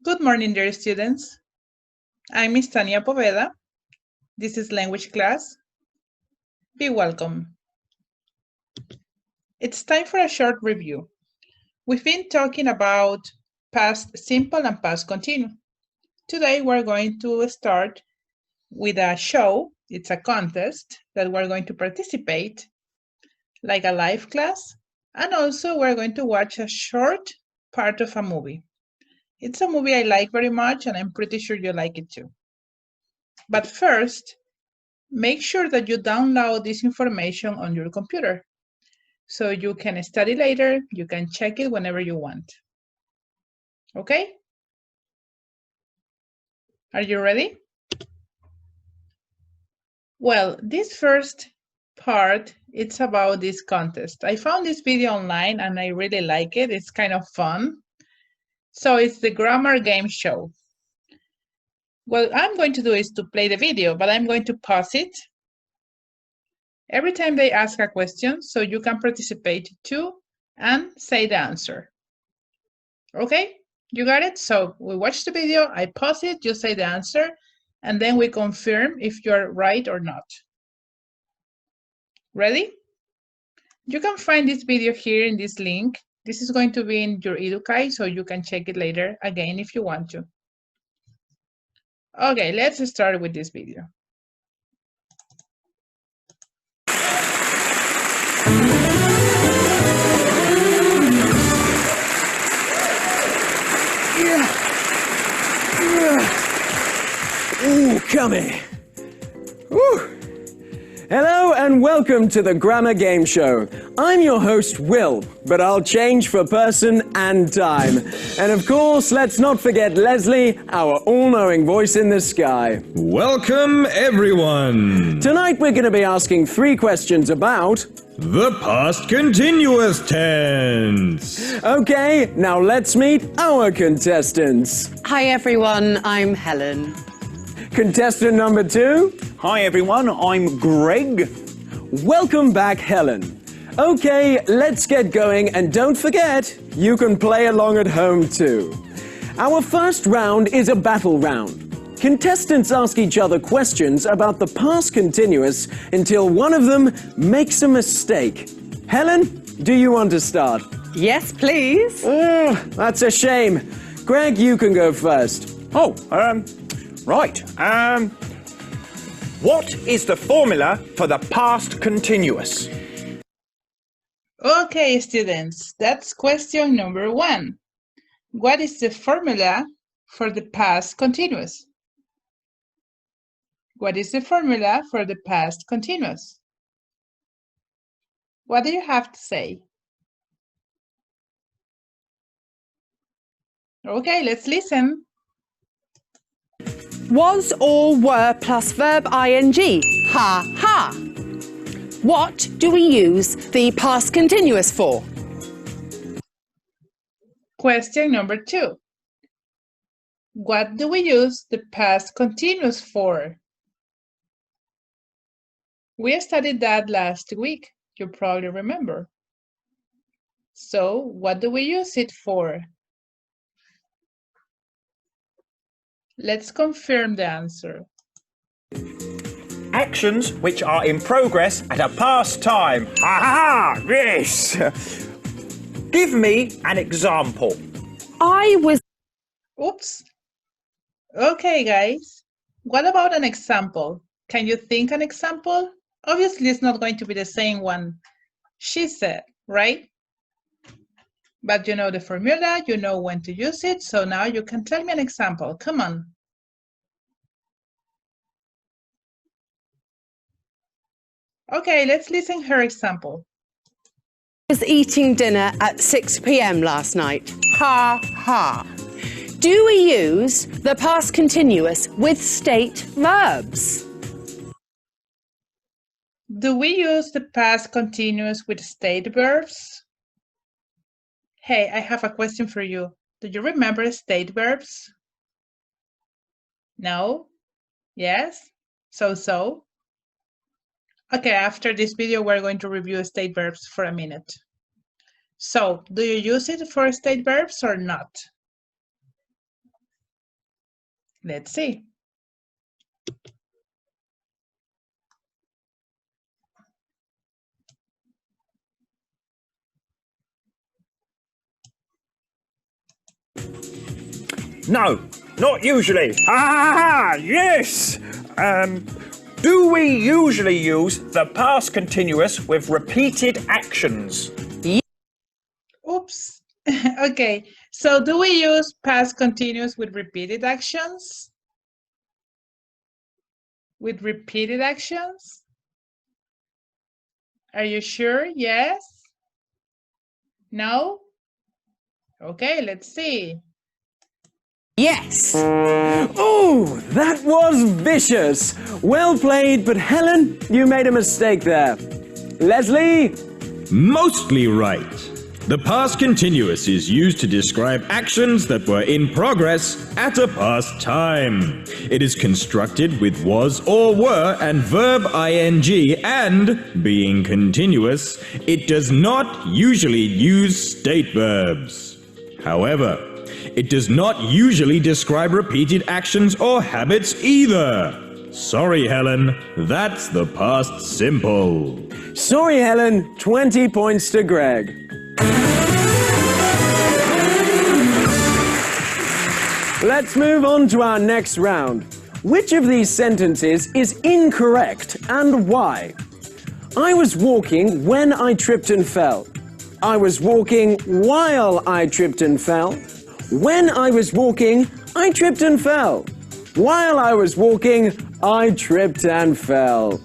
Good morning, dear students. I'm Miss Tania Poveda. This is language class. Be welcome. It's time for a short review. We've been talking about past simple and past continuous. Today we're going to start with a show. It's a contest that we're going to participate, like a live class, and also we're going to watch a short part of a movie. It's a movie I like very much, and I'm pretty sure you like it too. But first, make sure that you download this information on your computer so you can study later, you can check it whenever you want. Okay? Are you ready? Well, this first part, it's about this contest. I found this video online and I really like it. It's kind of fun. So it's the grammar game show. What I'm going to do is to play the video, but I'm going to pause it every time they ask a question so you can participate too and say the answer. Okay, you got it? So we watch the video, I pause it, you say the answer, and then we confirm if you're right or not. Ready? You can find this video here in this link. This is going to be in your Educai, so you can check it later again if you want to. Okay, let's start with this video. Ooh, come here. Ooh. Hello and welcome to the Grammar Game Show. I'm your host, Will, but I'll change for person and time. And of course, let's not forget Leslie, our all-knowing voice in the sky. Welcome, everyone! Tonight we're going to be asking 3 questions about the past continuous tense. Okay, now let's meet our contestants. Hi everyone, I'm Helen. Contestant number 2. Hi everyone, I'm Greg. Welcome back, Helen. Okay, let's get going, and don't forget, you can play along at home too. Our first round is a battle round. Contestants ask each other questions about the past continuous until one of them makes a mistake. Helen, do you want to start? Yes, please. Oh, that's a shame. Greg, you can go first. Right. What is the formula for the past continuous? Okay, students, that's question number 1. What is the formula for the past continuous? What is the formula for the past continuous? What do you have to say? Okay, let's listen. Was or were plus verb ing. Ha ha. What do we use the past continuous for? Question number 2. What do we use the past continuous for? We studied that last week, you probably remember. So, what do we use it for? Let's confirm the answer. Actions which are in progress at a past time. Ha ha! Yes! Give me an example. I was... Oops. Okay, guys. What about an example? Can you think an example? Obviously, it's not going to be the same one she said, right? But you know the formula, you know when to use it, so now you can tell me an example. Come on. Okay, let's listen her example. was eating dinner at 6 p.m. last night. Ha ha. Do we use the past continuous with state verbs? Do we use the past continuous with state verbs? Hey, I have a question for you. Do you remember state verbs? No? Yes? So? Okay, after this video, we're going to review state verbs for a minute. So, do you use it for state verbs or not? Let's see. No, not usually. Ha ha ha! Yes! Do we usually use the past continuous with repeated actions? Oops. Okay, so do we use past continuous with repeated actions? With repeated actions? Are you sure? Yes? No? Okay, let's see. Yes. Oh, that was vicious. Well played, but Helen, you made a mistake there. Leslie? Mostly right. The past continuous is used to describe actions that were in progress at a past time. It is constructed with was or were and verb ing, and, being continuous, it does not usually use state verbs. However, it does not usually describe repeated actions or habits either. Sorry, Helen, that's the past simple. Sorry, Helen. 20 points to Greg. Let's move on to our next round. Which of these sentences is incorrect and why? I was walking when I tripped and fell. I was walking while I tripped and fell. When I was walking, I tripped and fell. While I was walking, I tripped and fell.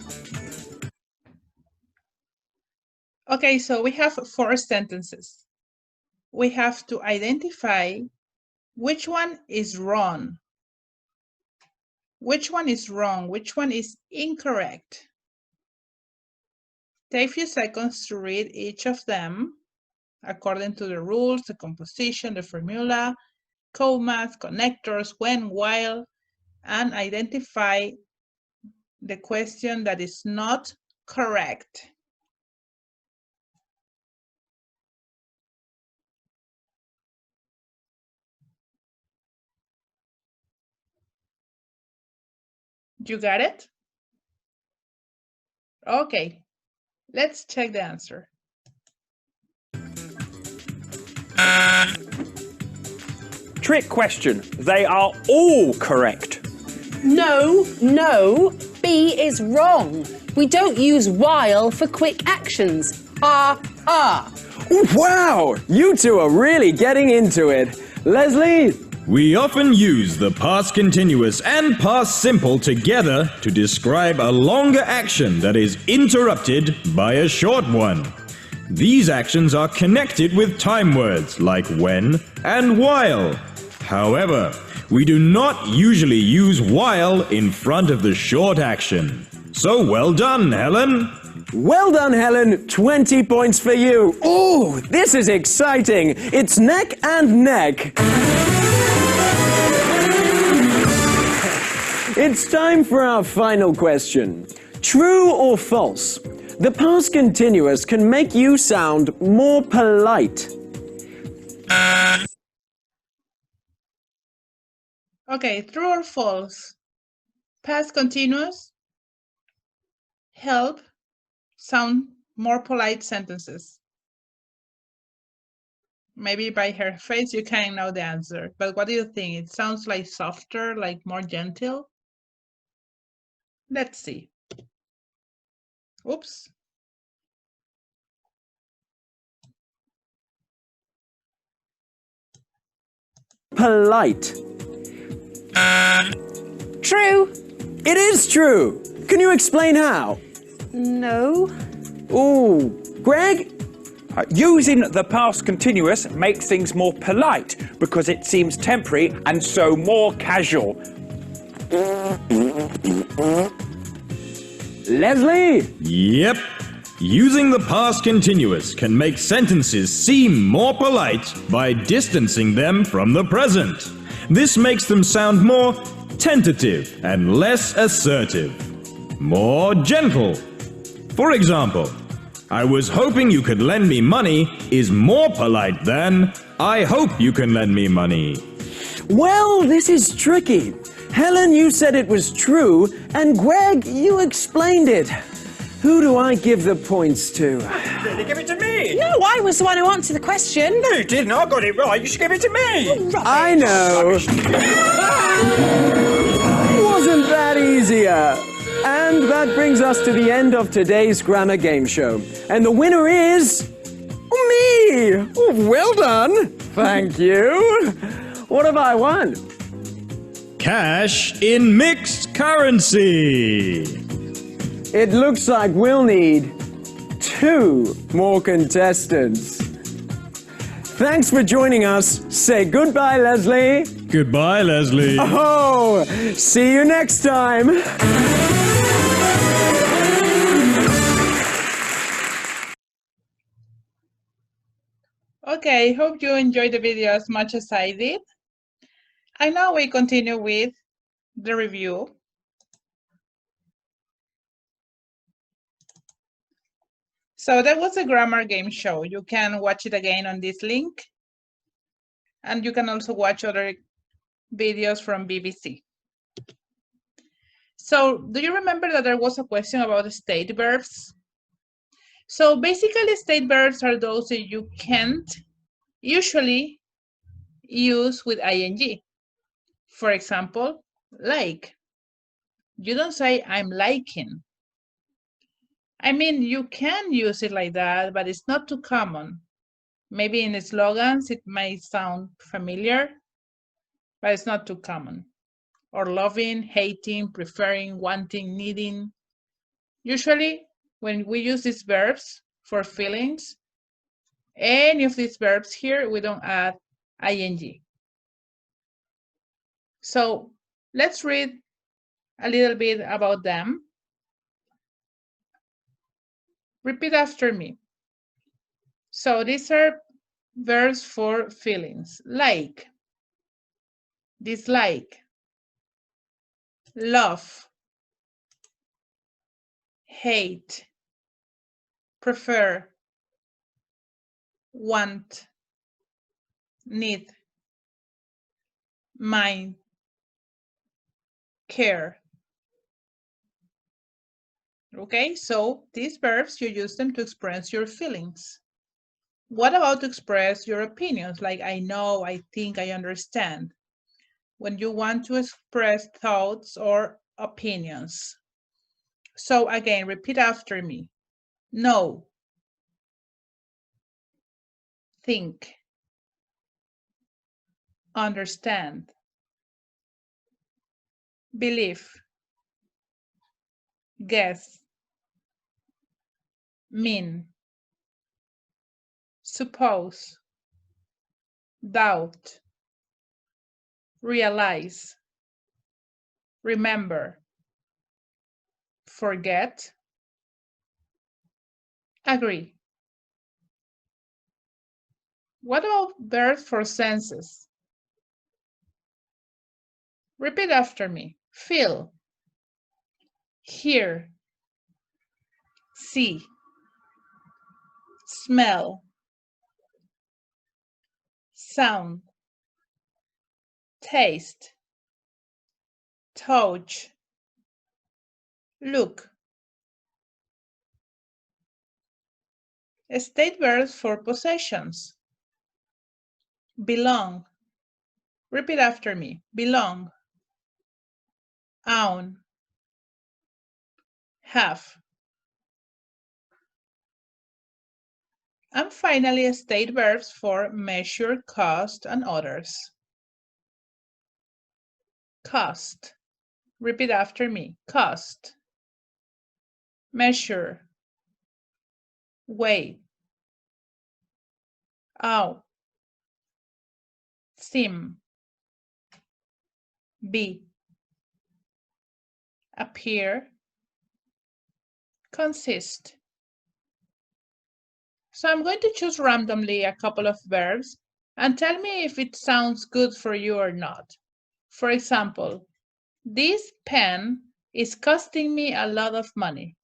Okay, so we have 4 sentences. We have to identify which one is wrong. Which one is wrong? Which one is incorrect? Take a few seconds to read each of them according to the rules, the composition, the formula, commas, connectors, when, while, and identify the question that is not correct. You got it? Okay, let's check the answer. Trick question. They are all correct. No, no. B is wrong. We don't use while for quick actions. Ha, ha. Wow! You two are really getting into it. Leslie? We often use the past continuous and past simple together to describe a longer action that is interrupted by a short one. These actions are connected with time words like when and while. However, we do not usually use while in front of the short action. So well done, Helen. Well done, Helen. 20 points for you. Oh, this is exciting. It's neck and neck. It's time for our final question. True or false? The past continuous can make you sound more polite. Okay, true or false? Past continuous help sound more polite sentences. Maybe by her face you can know the answer, but what do you think? It sounds like softer, like more gentle? Let's see. Oops. Polite. True. It is true. Can you explain how? No. Ooh, Greg? Using the past continuous makes things more polite because it seems temporary and so more casual. Leslie? Yep. Using the past continuous can make sentences seem more polite by distancing them from the present. This makes them sound more tentative and less assertive. More gentle. For example, I was hoping you could lend me money is more polite than I hope you can lend me money. Well, this is tricky. Helen, you said it was true, and Greg, you explained it. Who do I give the points to? Really, give it to me. No, I was the one who answered the question. No, you didn't. I got it right. You should give it to me. I know. Wasn't that easier? And that brings us to the end of today's grammar game show. And the winner is... me! Oh, well done. Thank you. What have I won? Cash in mixed currency. It looks like we'll need 2 more contestants. Thanks for joining us. Say goodbye, Leslie. Goodbye, Leslie. Oh, see you next time. Okay, hope you enjoyed the video as much as I did. And now we continue with the review. So that was a grammar game show. You can watch it again on this link. And you can also watch other videos from BBC. So do you remember that there was a question about state verbs? So basically state verbs are those that you can't usually use with ing. For example, like. You don't say I'm liking. I mean, you can use it like that, but it's not too common. Maybe in slogans it might sound familiar, but it's not too common. Or loving, hating, preferring, wanting, needing. Usually, when we use these verbs for feelings, any of these verbs here, we don't add ing. So let's read a little bit about them. Repeat after me. So these are verbs for feelings. Like, dislike, love, hate, prefer, want, need, mind, care. Okay, so these verbs, you use them to express your feelings. What about to express your opinions? Like I know, I think, I understand. When you want to express thoughts or opinions. So again, repeat after me. Know, think, understand, believe, guess, mean, suppose, doubt, realize, remember, forget, agree. What about verbs for senses? Repeat after me. Feel, hear, see, smell, sound, taste, touch, look. State verbs for possessions. Belong. Repeat after me. Belong. Own. Have. And finally, state verbs for measure, cost, and others. Cost. Repeat after me. Cost. Measure. Weigh. Ow. Seem. Be. Appear. Consist. So I'm going to choose randomly a couple of verbs and tell me if it sounds good for you or not. For example, this pen is costing me a lot of money.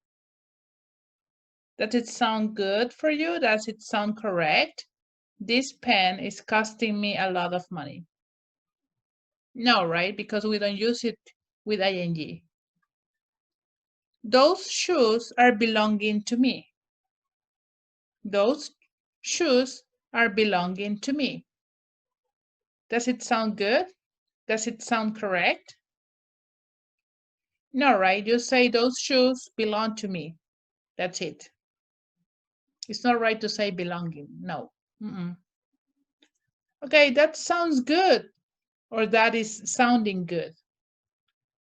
Does it sound good for you? Does it sound correct? This pen is costing me a lot of money. No, right? Because we don't use it with ing. Those shoes are belonging to me. Those shoes are belonging to me. Does it sound good? Does it sound correct? No, right? You say those shoes belong to me. That's it. It's not right to say belonging. No. Okay, that sounds good. Or that is sounding good.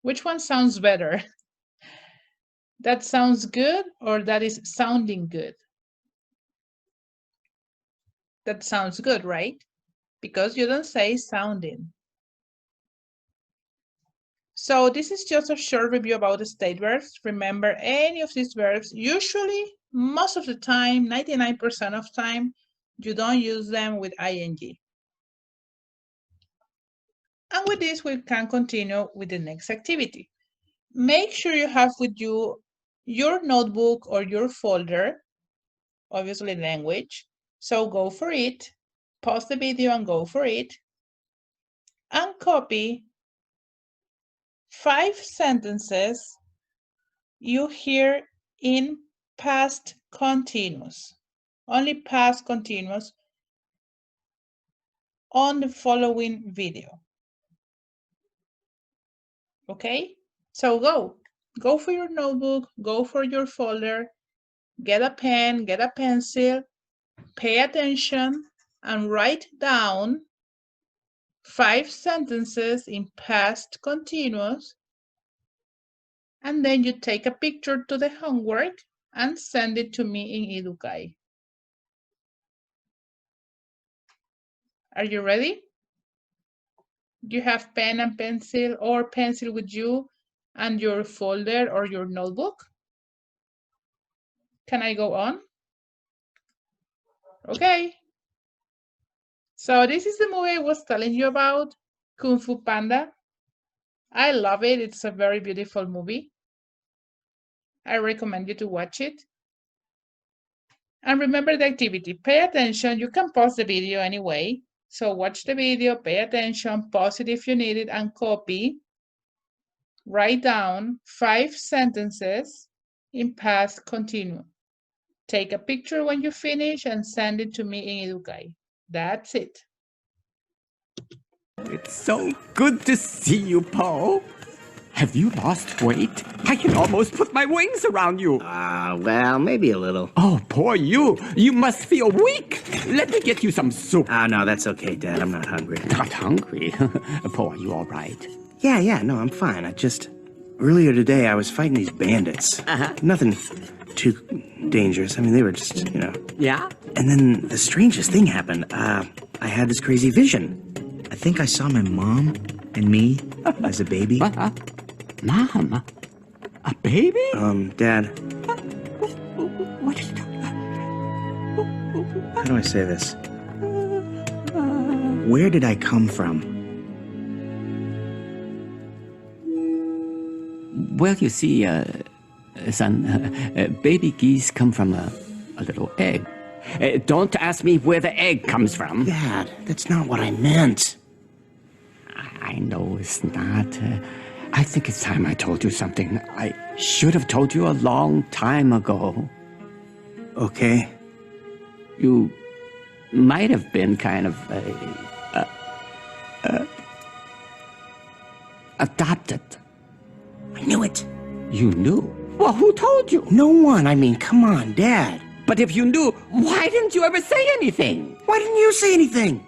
Which one sounds better? That sounds good or that is sounding good? That sounds good, right? Because you don't say sounding. So this is just a short review about the state verbs. Remember, any of these verbs, usually, most of the time, 99% of time, you don't use them with ing. And with this, we can continue with the next activity. Make sure you have with you your notebook or your folder, obviously language. So go for it, pause the video and go for it, and copy 5 sentences you hear in past continuous, only past continuous on the following video. Okay, so go for your notebook, go for your folder, get a pen, get a pencil, pay attention, and write down 5 sentences in past continuous, and then you take a picture to the homework and send it to me in Educai. Are you ready? Do you have pen and pencil or pencil with you and your folder or your notebook? Can I go on? Okay. So this is the movie I was telling you about, Kung Fu Panda. I love it. It's a very beautiful movie. I recommend you to watch it. And remember the activity. Pay attention. You can pause the video anyway. So watch the video, pay attention, pause it if you need it, and copy. Write down 5 sentences in past continuous. Take a picture when you finish and send it to me in Educai. That's it. It's so good to see you, Paul. Have you lost weight? I can almost put my wings around you. Well, maybe a little. Oh, poor you. You must feel weak. Let me get you some soup. No, that's okay, Dad. I'm not hungry. Not hungry? Paul, are you all right? Yeah, no, I'm fine. Earlier today, I was fighting these bandits. Nothing too dangerous. I mean, they were just, Yeah? And then the strangest thing happened. I had this crazy vision. I think I saw my mom and me as a baby. Mom? A baby? Dad, What is that? how do I say this? Where did I come from? Well, you see, son, baby geese come from a little egg. Don't ask me where the egg comes from. Dad, that's not what I meant. I know it's not. I think it's time I told you something I should have told you a long time ago. Okay. You might have been kind of adopted. I knew it. You knew? Well, who told you? No one. I mean, come on, Dad. But if you knew, why didn't you ever say anything? Why didn't you say anything?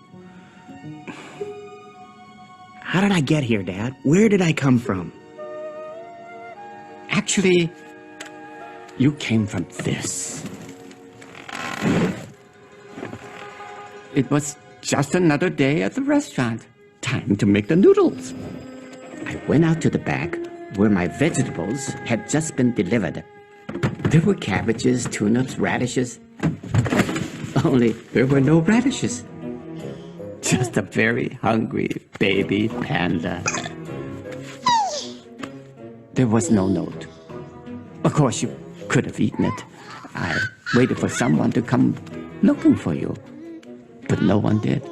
How did I get here, Dad? Where did I come from? Actually, you came from this. It was just another day at the restaurant. Time to make the noodles. I went out to the back where my vegetables had just been delivered. There were cabbages, turnips, radishes. Only there were no radishes. Just a very hungry baby panda. There was no note. Of course, you could have eaten it. I waited for someone to come looking for you, but no one did.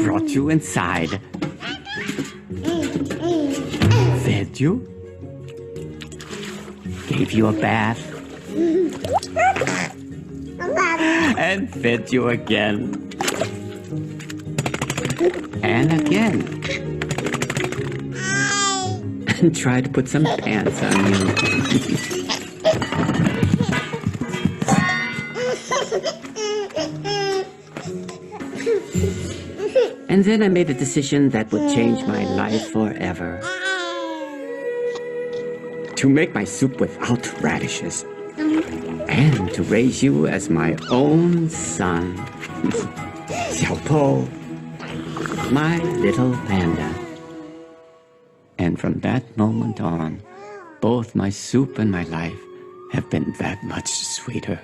brought you inside, fed you, gave you a bath, and fed you again. And again. And tried to put some pants on you. And then I made a decision that would change my life forever. To make my soup without radishes. And to raise you as my own son. Xiaopo, my little panda. And from that moment on, both my soup and my life have been that much sweeter.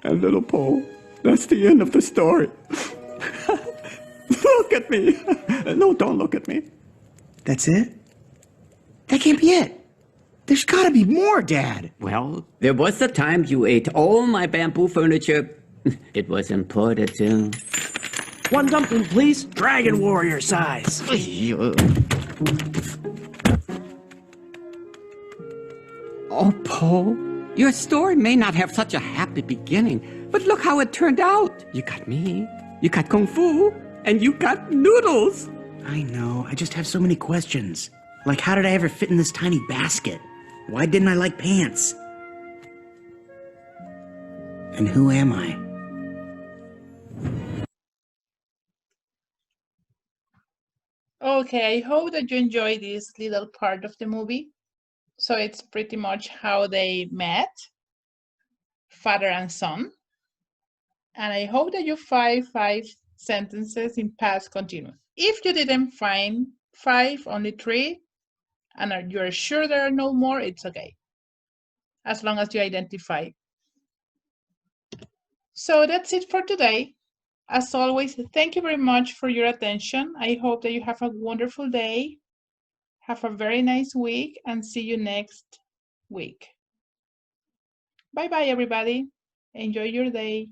And little Po, that's the end of the story. Look at me. No, don't look at me. That's it? That can't be it. There's gotta be more, Dad. Well, there was the time you ate all my bamboo furniture. It was imported too. One dumpling, please. Dragon warrior size. Oh, Po, your story may not have such a happy beginning, but look how it turned out. You got me, you got Kung Fu, and you got noodles. I know. I just have so many questions. Like, how did I ever fit in this tiny basket? Why didn't I like pants? And who am I? Okay, I hope that you enjoyed this little part of the movie. So it's pretty much how they met, father and son. And I hope that you find 5 sentences in past continuous. If you didn't find 5, only 3, and you're sure there are no more, it's okay. As long as you identify. So that's it for today. As always, thank you very much for your attention. I hope that you have a wonderful day. Have a very nice week and see you next week. Bye-bye, everybody. Enjoy your day.